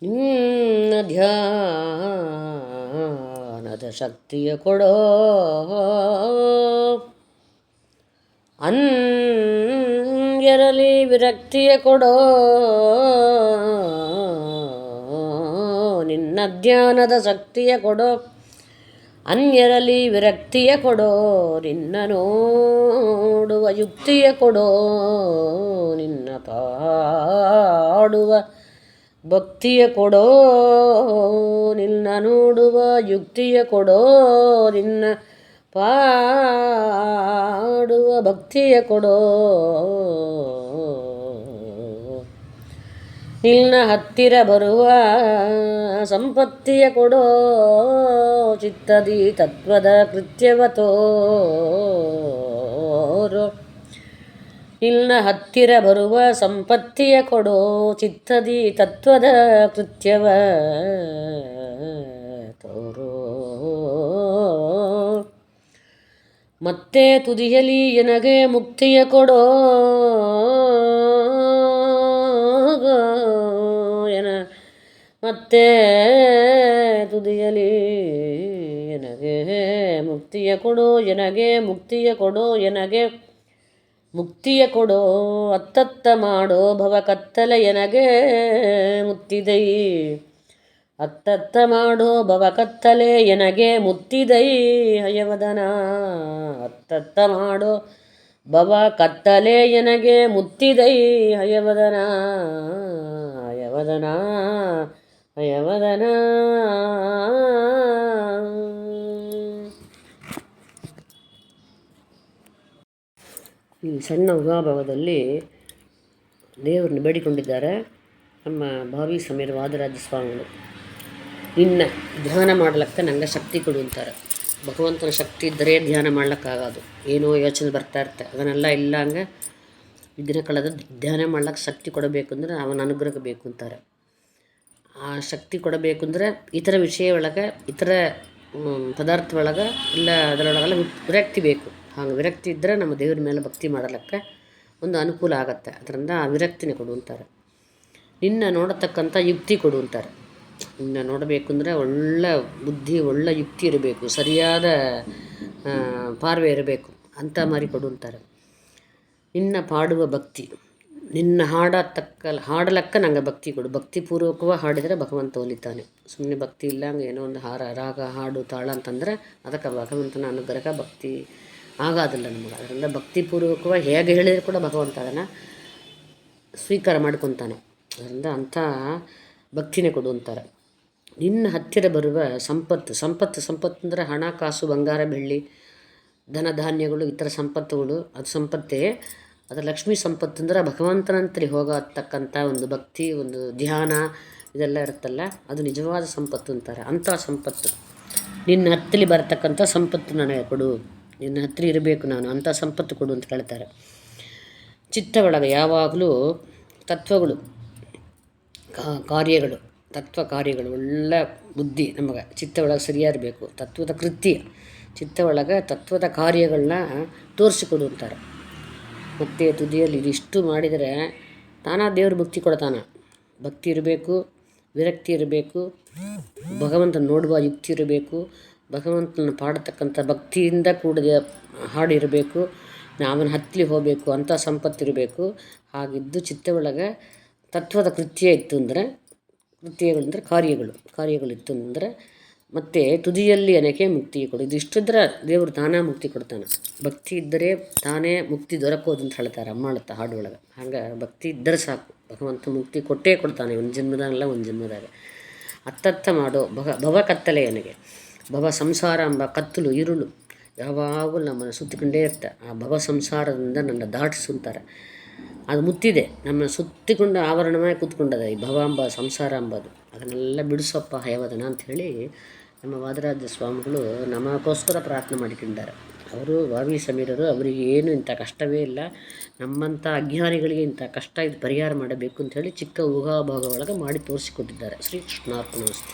ನಿನ್ನ ಧ್ಯಾನದ ಶಕ್ತಿಯ ಕೊಡೋ, ಅನ್ಯರಲ್ಲಿ ವಿರಕ್ತಿಯ ಕೊಡೋ. ನಿನ್ನ ಧ್ಯಾನದ ಶಕ್ತಿಯ ಕೊಡೋ, ಅನ್ಯರಲ್ಲಿ ವಿರಕ್ತಿಯ ಕೊಡೋ. ನಿನ್ನ ನೋಡುವ ಯುಕ್ತಿಯ ಕೊಡೋ, ನಿನ್ನ ಪಾಡುವ ಭಕ್ತಿಯ ಕೊಡೋ. ನಿನ್ನ ನೋಡುವ ಯುಕ್ತಿಯ ಕೊಡೋ, ನಿನ್ನ ಪಾಡುವ ಭಕ್ತಿಯ ಕೊಡೋ. ನಿನ್ನ ಹತ್ತಿರ ಬರುವ ಸಂಪತ್ತಿಯ ಕೊಡೋ, ಚಿತ್ತದಿ ತತ್ವದ ಕೃತ್ಯವ ತೋರೋ. ನಿನ್ನ ಹತ್ತಿರ ಬರುವ ಸಂಪತ್ತಿಯ ಕೊಡೋ, ಚಿತ್ತದಿ ತತ್ವದ ಕೃತ್ಯವ ತೋರೋ. ಮತ್ತೆ ತುದಿಯಲಿ ಎನಗೆ ಮುಕ್ತಿಯ ಕೊಡೋ, ಮತ್ತೆ ತುದಿಯಲಿ ಎನಗೆ ಮುಕ್ತಿಯ ಕೊಡೋ, ಎನಗೆ ಮುಕ್ತಿಯ ಕೊಡೋ, ಎನಗೆ ಮುಕ್ತಿಯ ಕೊಡೋ. ಅತ್ತತ್ತ ಮಾಡೋ ಭವ ಕತ್ತಲೆ ಎನಗೆ ಮುತ್ತಿದೈ, ಅತ್ತತ್ತ ಮಾಡೋ ಭವ ಕತ್ತಲೆ ಎನಗೆ ಮುತ್ತಿದೈ ಹಯವದನ. ಅತ್ತತ್ತ ಮಾಡೋ ಭವ ಕತ್ತಲೆ ಎನಗೆ ಮುತ್ತಿದೈ ಹಯವದನ, ಹಯವದನ, ಹಯವದನ. ಈ ಸಣ್ಣ ಉಗಾಭಾಗದಲ್ಲಿ ದೇವರನ್ನು ಬೇಡಿಕೊಂಡಿದ್ದಾರೆ ನಮ್ಮ ಭಾವಿ ಸಮೀರ ವಾದರಾಜ ಸ್ವಾಮಿಗಳು. ನಿನ್ನ ಧ್ಯಾನ ಮಾಡ್ಲಿಕ್ಕೆ ನಂಗೆ ಶಕ್ತಿ ಕೊಡು ಅಂತಾರೆ. ಭಗವಂತನ ಶಕ್ತಿ ಇದ್ದರೆ ಧ್ಯಾನ ಮಾಡ್ಲಿಕ್ಕಾಗೋದು. ಏನೋ ಯೋಚನೆ ಬರ್ತಾ ಇರ್ತೆ, ಅದನ್ನೆಲ್ಲ ಇಲ್ಲ ಹಂಗೆ ವಿಘ್ನ ಕಳೆದ ಧ್ಯಾನ ಮಾಡ್ಲಿಕ್ಕೆ ಶಕ್ತಿ ಕೊಡಬೇಕು ಅಂದರೆ ಅವನ ಅನುಗ್ರಹ ಬೇಕು ಅಂತಾರೆ. ಆ ಶಕ್ತಿ ಕೊಡಬೇಕು ಅಂದರೆ ಇತರ ವಿಷಯ ಒಳಗೆ, ಇತರ ಪದಾರ್ಥ ಒಳಗೆ ಇಲ್ಲ ಅದರೊಳಗೆಲ್ಲ ವಿರಕ್ತಿ ಬೇಕು. ಹಾಗೆ ವಿರಕ್ತಿ ಇದ್ದರೆ ನಮ್ಮ ದೇವ್ರ ಮೇಲೆ ಭಕ್ತಿ ಮಾಡಲಿಕ್ಕೆ ಒಂದು ಅನುಕೂಲ ಆಗತ್ತೆ. ಅದರಿಂದ ಆ ವಿರಕ್ತಿನೇ ಕೊಡು ಅಂತಾರೆ. ನಿನ್ನ ನೋಡತಕ್ಕಂಥ ಯುಕ್ತಿ ಕೊಡು ಅಂತಾರೆ. ನಿನ್ನ ನೋಡಬೇಕು ಅಂದರೆ ಒಳ್ಳೆ ಬುದ್ಧಿ, ಒಳ್ಳೆ ಯುಕ್ತಿ ಇರಬೇಕು, ಸರಿಯಾದ ಪಾರ್ವೆ ಇರಬೇಕು ಅಂತ ಮಾರಿ ಕೊಡು ಅಂತಾರೆ. ನಿನ್ನ ಪಾಡುವ ಭಕ್ತಿ, ನಿನ್ನ ಹಾಡಲಕ್ಕ ನಂಗೆ ಭಕ್ತಿ ಕೊಡು. ಭಕ್ತಿಪೂರ್ವಕವಾಗಿ ಹಾಡಿದರೆ ಭಗವಂತ ಒಲಿತಾನೆ. ಸುಮ್ಮನೆ ಭಕ್ತಿ ಇಲ್ಲ ಹಂಗೆ ಏನೋ ಒಂದು ರಾಗ ಹಾಡು ತಾಳ ಅಂತಂದರೆ ಅದಕ್ಕೆ ಭಗವಂತನ ಅನುಗ್ರಹ ಭಕ್ತಿ ಆಗೋದಿಲ್ಲ ನಮಗೆ. ಅದರಿಂದ ಭಕ್ತಿಪೂರ್ವಕವಾಗಿ ಹೇಗೆ ಹೇಳಿದರೂ ಕೂಡ ಭಗವಂತ ಅದನ್ನು ಸ್ವೀಕಾರ ಮಾಡ್ಕೊತಾನೆ. ಅದರಿಂದ ಅಂಥ ಭಕ್ತಿನೇ ಕೊಡು ಅಂತಾರೆ. ನಿನ್ನ ಹತ್ತಿರ ಬರುವ ಸಂಪತ್ತು ಅಂದರೆ ಹಣ, ಕಾಸು, ಬಂಗಾರ, ಬೆಳ್ಳಿ, ಧನ ಧಾನ್ಯಗಳು, ಇತರ ಸಂಪತ್ತುಗಳು, ಅದು ಸಂಪತ್ತೇ. ಅದು ಲಕ್ಷ್ಮೀ ಸಂಪತ್ತು ಅಂದರೆ ಭಗವಂತನಂತರಿ ಹೋಗತಕ್ಕಂಥ ಒಂದು ಭಕ್ತಿ, ಒಂದು ಧ್ಯಾನ ಇದೆಲ್ಲ ಇರುತ್ತಲ್ಲ, ಅದು ನಿಜವಾದ ಸಂಪತ್ತು ಅಂತಾರೆ. ಅಂಥ ಸಂಪತ್ತು ನಿನ್ನ ಹತ್ತಲಿ ಬರತಕ್ಕಂಥ ಸಂಪತ್ತು ನನಗೆ ಕೊಡು, ನಿನ್ನ ಹತ್ತಿರ ಇರಬೇಕು ನಾನು, ಅಂಥ ಸಂಪತ್ತು ಕೊಡು ಅಂತ ಹೇಳ್ತಾರೆ. ಚಿತ್ತ ಒಳಗೆ ಯಾವಾಗಲೂ ತತ್ವಗಳು, ಕಾರ್ಯಗಳು, ತತ್ವ ಕಾರ್ಯಗಳು, ಒಳ್ಳೆ ಬುದ್ಧಿ ನಮಗೆ ಚಿತ್ತ ಒಳಗೆ ಸರಿಯಾಗಿರಬೇಕು. ತತ್ವದ ಕೃತ್ಯ, ಚಿತ್ತ ಒಳಗೆ ತತ್ವದ ಕಾರ್ಯಗಳನ್ನ ತೋರಿಸಿಕೊಡು ಅಂತಾರೆ. ಮತ್ತು ತುದಿಯಲ್ಲಿ ಇದಿಷ್ಟು ಮಾಡಿದರೆ ತಾನಾ ದೇವ್ರ ಭಕ್ತಿ ಕೊಡ್ತಾನೆ. ಭಕ್ತಿ ಇರಬೇಕು, ವಿರಕ್ತಿ ಇರಬೇಕು, ಭಗವಂತನ ನೋಡುವ ಯುಕ್ತಿ ಇರಬೇಕು, ಭಗವಂತನ ಪಾಡತಕ್ಕಂಥ ಭಕ್ತಿಯಿಂದ ಕೂಡಿದ ಹಾಡಿರಬೇಕು, ಅವನ ಹತ್ತಲಿ ಹೋಗಬೇಕು, ಅಂಥ ಸಂಪತ್ತಿರಬೇಕು. ಹಾಗಿದ್ದು ಚಿತ್ತ ಒಳಗೆ ತತ್ವದ ಕೃತ್ಯ ಇತ್ತು ಅಂದರೆ, ಕೃತ್ಯಗಳಂದರೆ ಕಾರ್ಯಗಳಿತ್ತು ಅಂದರೆ, ಮತ್ತು ತುದಿಯಲ್ಲಿ ಅನೇಕ ಮುಕ್ತಿ ಕೊಡು. ಇದಿಷ್ಟಿದ್ರೆ ದೇವರು ತಾನೇ ಮುಕ್ತಿ ಕೊಡ್ತಾನೆ. ಭಕ್ತಿ ಇದ್ದರೆ ತಾನೇ ಮುಕ್ತಿ ದೊರಕೋದು ಅಂತ ಹೇಳ್ತಾರೆ ಅಮ್ಮಾಳತ್ತ ಹಾಡು ಒಳಗೆ. ಹಂಗೆ ಭಕ್ತಿ ಇದ್ದರೆ ಸಾಕು, ಭಗವಂತ ಮುಕ್ತಿ ಕೊಟ್ಟೇ ಕೊಡ್ತಾನೆ, ಒಂದು ಜನ್ಮದಾಗಲ್ಲ ಒಂದು ಜನ್ಮದಾಗ. ಅತ್ತತ್ತ ಮಾಡೋ ಭವ ಕತ್ತಲೆ ನನಗೆ, ಭವ ಸಂಸಾರ ಎಂಬ ಕತ್ತಲು ഇരുಳು ಯಾವಾಗಲೂ ನಮ್ಮನ್ನು ಸುತ್ತಿಕೊಂಡೇ ಇರ್ತಾರೆ. ಆ ಭವ ಸಂಸಾರದಿಂದ ನನ್ನ ದಾಟಿಸುತ್ತಾರೆ. ಅದು ಮುತ್ತಿದೆ, ನಮ್ಮನ್ನು ಸುತ್ತಿಕೊಂಡು ಆವರಣವಾಗಿ ಕೂತ್ಕೊಂಡದ ಈ ಭವ ಎಂಬ ಸಂಸಾರ ಎಂಬುದು. ಅದನ್ನೆಲ್ಲ ಬಿಡಿಸಪ್ಪ ಹಯವದನ ಅಂಥೇಳಿ ನಮ್ಮ ವಾದರಾಜ ಸ್ವಾಮಿಗಳು ನಮಗೋಸ್ಕರ ಪ್ರಾರ್ಥನೆ ಮಾಡಿಕೊಂಡಿದ್ದಾರೆ. ಅವರು ಭಾವಿ ಸಮೀರರು, ಅವರಿಗೆ ಏನು ಇಂಥ ಕಷ್ಟವೇ ಇಲ್ಲ. ನಮ್ಮಂಥ ಅಜ್ಞಾನಿಗಳಿಗೆ ಇಂಥ ಕಷ್ಟ ಇದು ಪರಿಹಾರ ಮಾಡಬೇಕು ಅಂಥೇಳಿ ಚಿಕ್ಕ ಊಹಾಭಾಗ ಒಳಗೆ ಮಾಡಿ ತೋರಿಸಿಕೊಟ್ಟಿದ್ದಾರೆ. ಶ್ರೀ ಕೃಷ್ಣಾರ್ಪಣಮಸ್ತು.